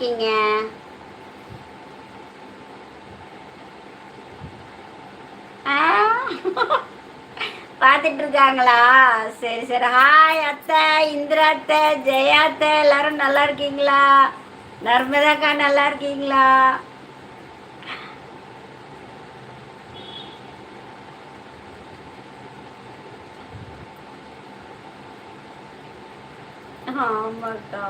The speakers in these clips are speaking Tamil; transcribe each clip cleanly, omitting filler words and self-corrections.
இருக்கீங்க? பார்த்துட்டு இருக்காங்களா? சரி சரி. ஹாய் அத்தை, இந்திரா அத்தை, ஜெயா அத்தை, எல்லாரும் நல்லா இருக்கீங்களா? நர்மதாக்கா நல்லா இருக்கீங்களா? ஆமாக்கா.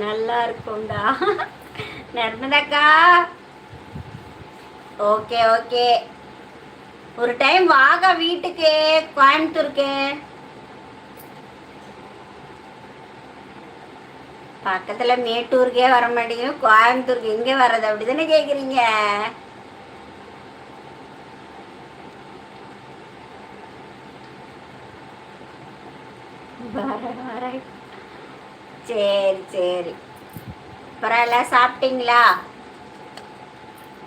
நல்லா இருக்கும்டா நர்மதாக்கா. ஓகே ஓகே, ஒரு டைம் வாங்க வீட்டுக்கு, கோயம்புத்தூருக்கு. பக்கத்துல மேட்டூருக்கே வர மாட்டேங்குது, கோயம்புத்தூருக்கு எங்க வர்றது? அப்படிதானே கேக்குறீங்க? சரி சரி. அப்புறம் எல்லாம் சாப்பிட்டீங்களா?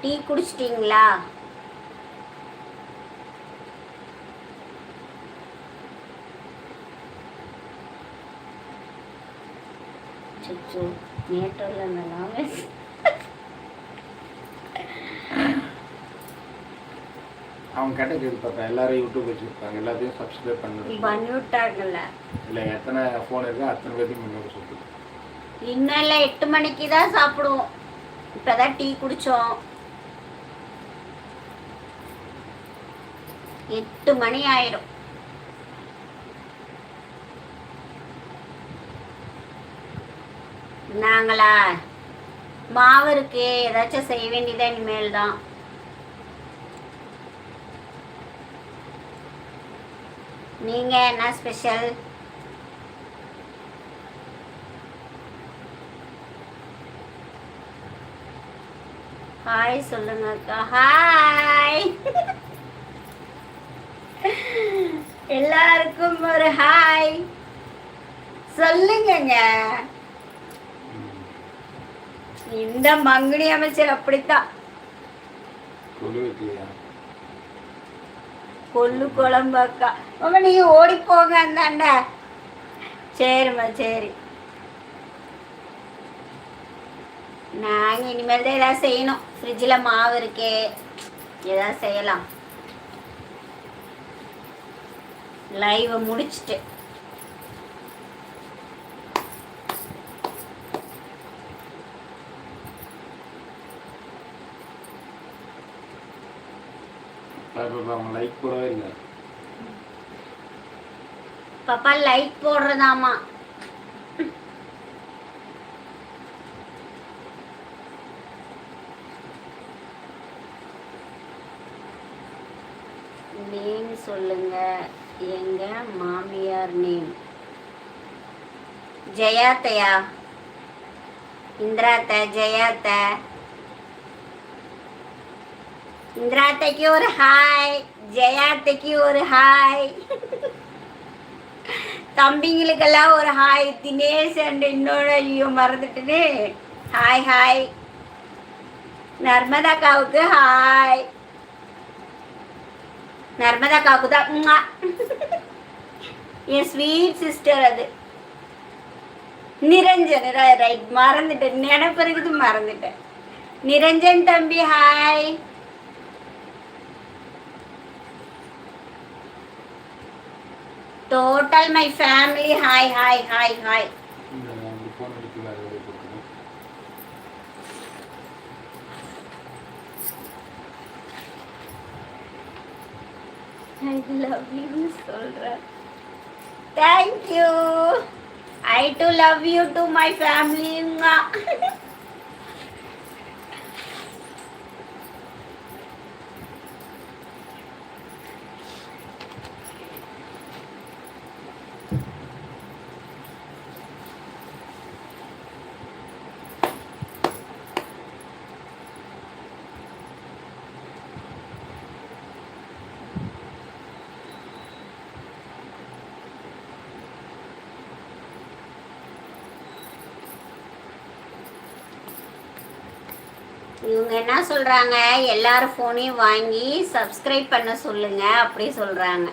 டீ குடிச்சிட்டீங்களா? மேட்டூர்ல இருந்தாலும் அவங்க கேட்டகரி பார்த்தா எல்லாரும் யூடியூப் வச்சுருக்காங்க, எல்லாத்தையும் சப்ஸ்கிரைப் பண்ணி விட்டாங்கல்ல. இல்லை எத்தனை ஃபோன் இருக்கோ அத்தனை பேர்த்தையும் முன்னோட சொல்லுது. இன்னும் இல்லை, 8 மணிக்கு தான் சாப்பிடுவோம். இப்போதான் டீ குடித்தோம். 8 மணி ஆயிடும். நாங்களா மாவு இருக்கு, ஏதாச்சும் செய்ய வேண்டியதான் இனிமேல் தான். நீங்க என்ன ஸ்பெஷல்? ஹாய் சொல்லுங்க அக்கா. ஹாய் எல்லாருக்கும் ஒரு ஹாய் சொல்லுங்க. இந்த மங்குனி அமைச்சர் அப்படித்தான். கொள்ளு குழம்பு அக்கா. மாமா நீங்க ஓடி போங்க அந்தாண்ட. சரிம்மா சரி. நாங்க இனிமேல் தான் ஏதாவது செய்யணும். ஃப்ரிட்ஜில் மாவு இருக்கே, ஏதாவது செய்யலாம். லைவ் முடிச்சுட்டு லைக் போடவே இல்லை. பாப்பா லைக் போடுறதாமா. நேம் சொல்லுங்க. எங்க மாமியார் நேம் ஜெயாத்தையா. இந்திராத்த, ஜெயாத்த. இந்திராத்தைக்கு ஒரு ஹாய், ஜெயாத்தைக்கு ஒரு ஹாய், தம்பிங்களுக்கெல்லாம் ஒரு ஹாய். தினேஷ் அண்ட் இன்னொரு ஐயோ மறந்துட்டுன்னு ஹாய் ஹாய். நர்மதாக்காவுக்கு ஹாய். நர்மதாக்காவுக்கு தான் என் ஸ்வீட் சிஸ்டர். அது நிரஞ்சன். ரைட், மறந்துட்டேன். நினைப்பிறகுது மறந்துட்டேன். நிரஞ்சன் தம்பி hi. Total my family hi hi hi hi. I love you சொல்ற. Thank you. I too love you to my family. இவங்க என்ன சொல்றாங்க, எல்லாரும் ஃபோனையும் வாங்கி சப்ஸ்கிரைப் பண்ண சொல்லுங்க அப்படி சொல்றாங்க.